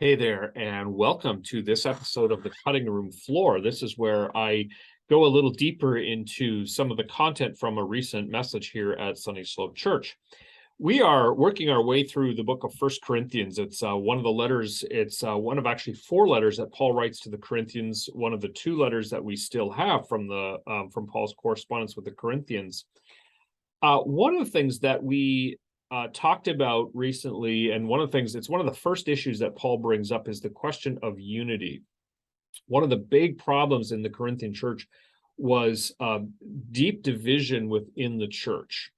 Hey there, and welcome to this episode of the Cutting Room Floor. This is where I go a little deeper into some of the content from a recent message here at Sunny Slope Church. We are working our way through the book of First Corinthians. It's one of the letters, it's one of actually four letters that Paul writes to the Corinthians, one of the two letters that we still have from Paul's correspondence with the Corinthians. One of the things that we talked about recently, and it's one of the first issues that Paul brings up, is the question of unity. One of the big problems in the Corinthian church was deep division within the church.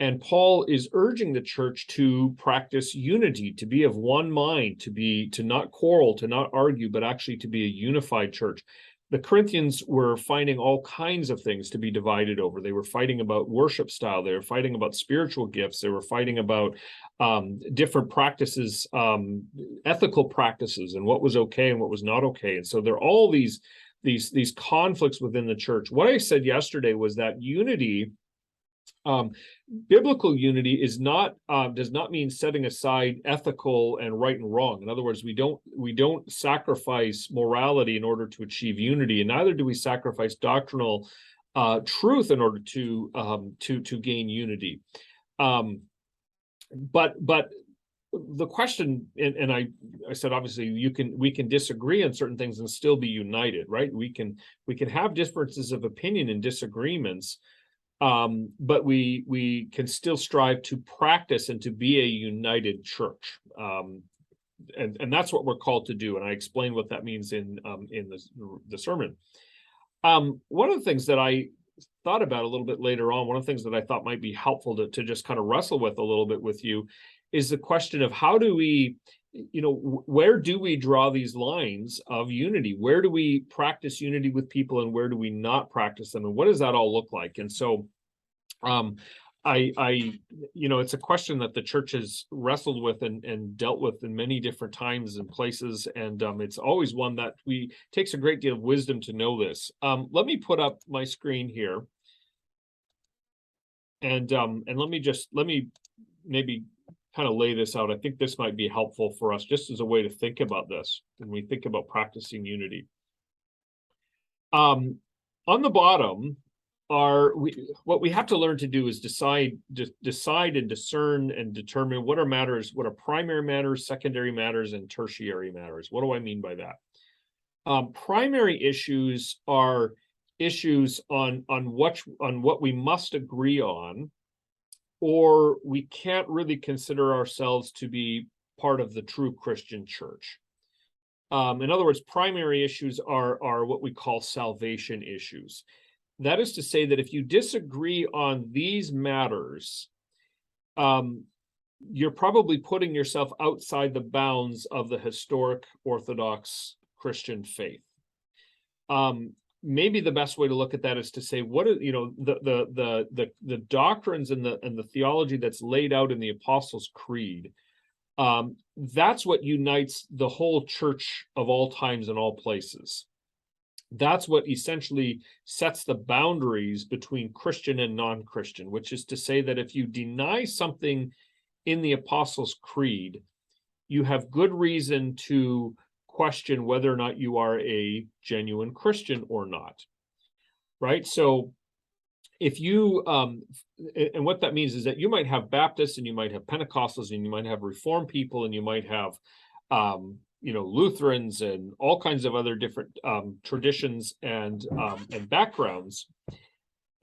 And Paul is urging the church to practice unity, to be of one mind, to not quarrel, to not argue, but actually to be a unified church. The Corinthians were finding all kinds of things to be divided over. They were fighting about worship style. They were fighting about spiritual gifts. They were fighting about different practices, ethical practices, and what was okay and what was not okay. And so there are all these conflicts within the church. What I said yesterday was that unity, biblical unity, does not mean setting aside ethical and right and wrong. In other words, we don't sacrifice morality in order to achieve unity, and neither do we sacrifice doctrinal truth in order to gain unity. But the question, and I said, obviously we can disagree on certain things and still be united, right? We can have differences of opinion and disagreements. But we can still strive to practice and to be a united church, and that's what we're called to do. And I explain what that means in the sermon. One of the things that I thought about a little bit later on, one of the things that I thought might be helpful to just kind of wrestle with a little bit with you, is the question of how do we, where do we draw these lines of unity? Where do we practice unity with people, and where do we not practice them? And what does that all look like? And so it's a question that the church has wrestled with and dealt with in many different times and places. And it's always one that takes a great deal of wisdom to know this. Let me put up my screen here. And let me maybe kind of lay this out. I think this might be helpful for us just as a way to think about this when we think about practicing unity. On the bottom what we have to learn to do is decide and discern and determine what are matters, what are primary matters, secondary matters, and tertiary matters. What do I mean by that? Primary issues are issues on what we must agree on, or we can't really consider ourselves to be part of the true Christian church. In other words, primary issues are what we call salvation issues. That is to say that if you disagree on these matters, you're probably putting yourself outside the bounds of the historic Orthodox Christian faith. Maybe the best way to look at that is to say, what are the doctrines and the theology that's laid out in the Apostles' Creed. That's what unites the whole church of all times and all places. That's what essentially sets the boundaries between Christian and non-Christian, which is to say that if you deny something in the Apostles' Creed, you have good reason to question whether or not you are a genuine Christian or not, right? So if you, and what that means is that you might have Baptists, and you might have Pentecostals, and you might have Reformed people, and you might have, Lutherans, and all kinds of other different traditions and backgrounds.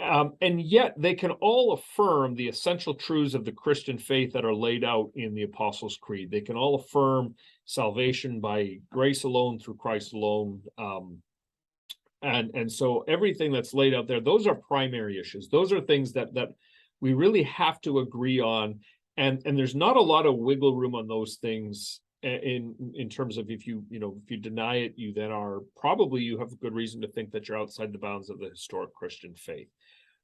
And yet they can all affirm the essential truths of the Christian faith that are laid out in the Apostles' Creed. They can all affirm salvation by grace alone, through Christ alone. And so everything that's laid out there, those are primary issues. Those are things that we really have to agree on. And there's not a lot of wiggle room on those things in terms of if you deny it, you have good reason to think that you're outside the bounds of the historic Christian faith.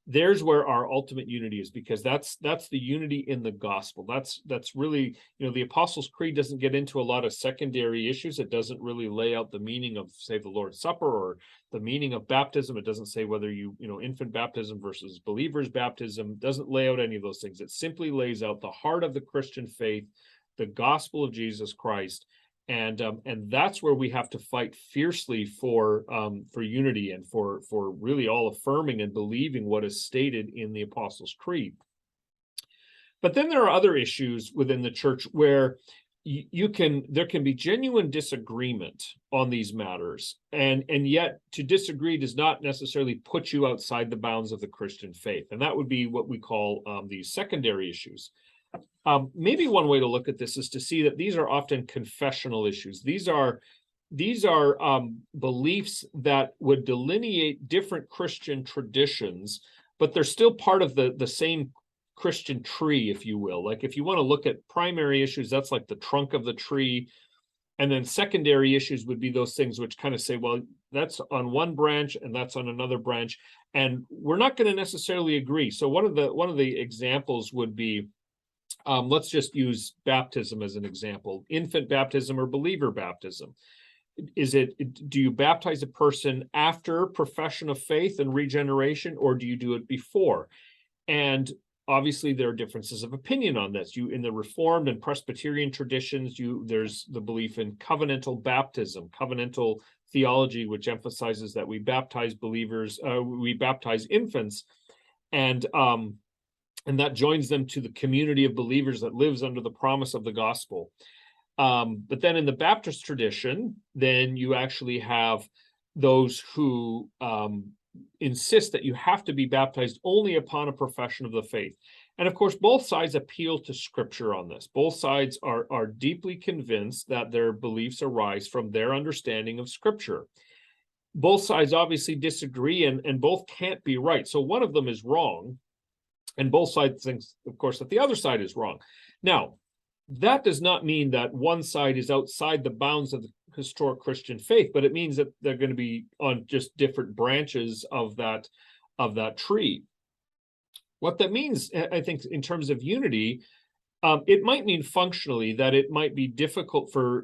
There's where our ultimate unity is, because that's the unity in the gospel. That's really, the Apostles' Creed doesn't get into a lot of secondary issues. It doesn't really lay out the meaning of, say, the Lord's Supper, or the meaning of baptism. It doesn't say whether infant baptism versus believers baptism. It doesn't lay out any of those things. It simply lays out the heart of the Christian faith, the gospel of Jesus Christ, And that's where we have to fight fiercely for unity and for really all affirming and believing what is stated in the Apostles' Creed. But then there are other issues within the church where there can be genuine disagreement on these matters, and yet to disagree does not necessarily put you outside the bounds of the Christian faith, and that would be what we call these secondary issues. Maybe one way to look at this is to see that these are often confessional issues. These are beliefs that would delineate different Christian traditions, but they're still part of the same Christian tree, if you will. Like if you want to look at primary issues, that's like the trunk of the tree. And then secondary issues would be those things which kind of say, well, that's on one branch and that's on another branch, and we're not going to necessarily agree. So one of the examples would be, let's just use baptism as an example. Infant baptism or believer baptism. Do you baptize a person after profession of faith and regeneration, or do you do it before? And obviously, there are differences of opinion on this. In the Reformed and Presbyterian traditions, there's the belief in covenantal baptism, covenantal theology, which emphasizes that we baptize believers, we baptize infants, and that joins them to the community of believers that lives under the promise of the gospel. But then in the Baptist tradition, then you actually have those who insist that you have to be baptized only upon a profession of the faith. And of course, both sides appeal to Scripture on this. Both sides are deeply convinced that their beliefs arise from their understanding of Scripture. Both sides obviously disagree, and both can't be right. So one of them is wrong, and both sides think, of course, that the other side is wrong. Now, that does not mean that one side is outside the bounds of the historic Christian faith, but it means that they're going to be on just different branches of that tree. What that means, I think, in terms of unity, it might mean functionally that it might be difficult for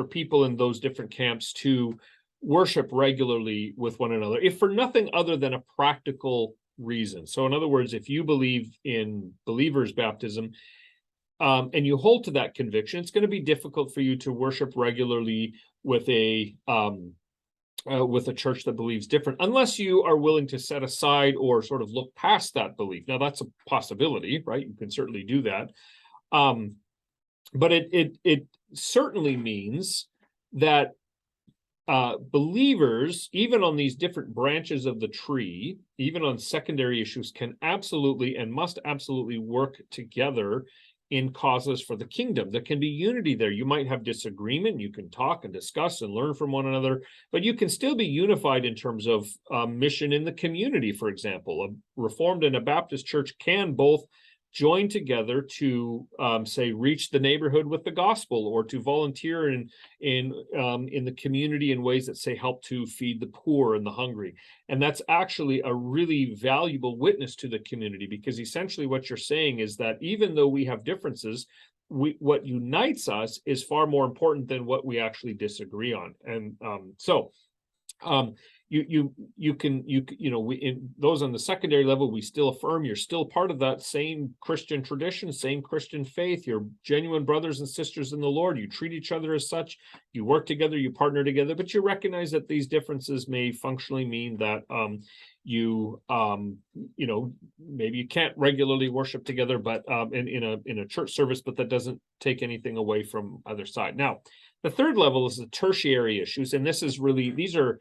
people in those different camps to worship regularly with one another, if for nothing other than a practical reason. So in other words, if you believe in believers' baptism, and you hold to that conviction, it's going to be difficult for you to worship regularly with a church that believes different, unless you are willing to set aside or sort of look past that belief. Now, that's a possibility, right? You can certainly do that, but it certainly means that believers, even on these different branches of the tree, even on secondary issues, can absolutely and must absolutely work together in causes for the kingdom. There can be unity there. You might have disagreement. You can talk and discuss and learn from one another, but you can still be unified in terms of mission in the community. For example, a Reformed and a Baptist church can both join together to say reach the neighborhood with the gospel, or to volunteer in the community in ways that say help to feed the poor and the hungry. And that's actually a really valuable witness to the community, because essentially what you're saying is that even though we have differences, what unites us is far more important than what we actually disagree on. And in those on the secondary level, we still affirm you're still part of that same Christian tradition, same Christian faith. You're genuine brothers and sisters in the Lord. You treat each other as such. You work together, you partner together, but you recognize that these differences may functionally mean that maybe you can't regularly worship together, but in a church service, but that doesn't take anything away from either side. Now, the third level is the tertiary issues, and this is really these are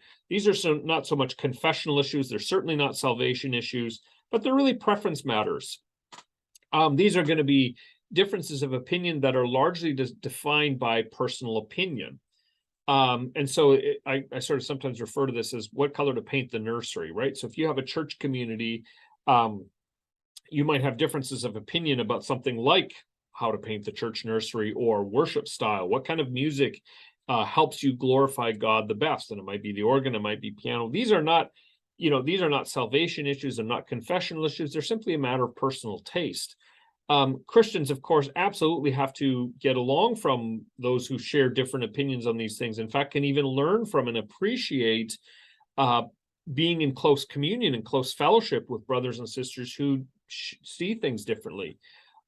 not so much confessional issues. They're certainly not salvation issues, but they're really preference matters. These are going to be differences of opinion that are largely defined by personal opinion. And so I sort of sometimes refer to this as what color to paint the nursery, right? So if you have a church community, you might have differences of opinion about something like how to paint the church nursery, or worship style. What kind of music helps you glorify God the best? And it might be the organ, it might be piano. These are not salvation issues and not confessional issues. They're simply a matter of personal taste. Christians, of course, absolutely have to get along from those who share different opinions on these things. In fact, can even learn from and appreciate being in close communion and close fellowship with brothers and sisters who see things differently.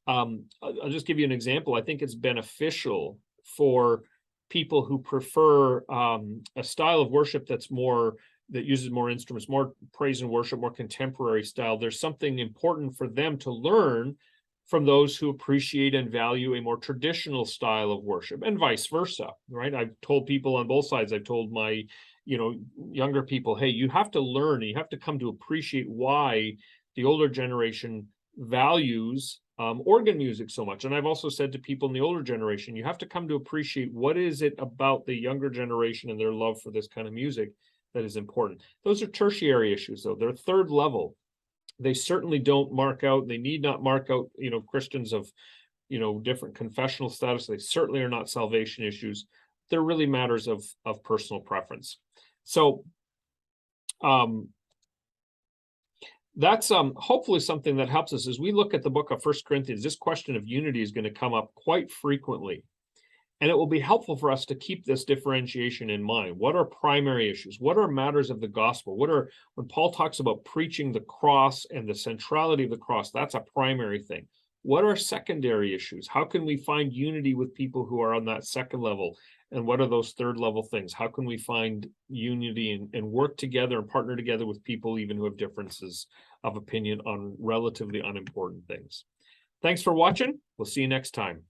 I'll just give you an example. I think it's beneficial for people who prefer a style of worship that uses more instruments, more praise and worship, more contemporary style. There's something important for them to learn from those who appreciate and value a more traditional style of worship, and vice versa, right? I've told people on both sides. I've told my, younger people, hey, you have to learn, you have to come to appreciate why the older generation values organ music so much. And I've also said to people in the older generation, you have to come to appreciate what is it about the younger generation and their love for this kind of music that is important. Those are tertiary issues, though. They're third level. They certainly don't mark out, they need not mark out, Christians of, different confessional status. They certainly are not salvation issues. They're really matters of personal preference. So that's hopefully something that helps us as we look at the book of 1 Corinthians. This question of unity is going to come up quite frequently. And it will be helpful for us to keep this differentiation in mind. What are primary issues? What are matters of the gospel? When Paul talks about preaching the cross and the centrality of the cross, that's a primary thing. What are secondary issues? How can we find unity with people who are on that second level? And what are those third level things? How can we find unity and work together and partner together with people even who have differences of opinion on relatively unimportant things? Thanks for watching. We'll see you next time.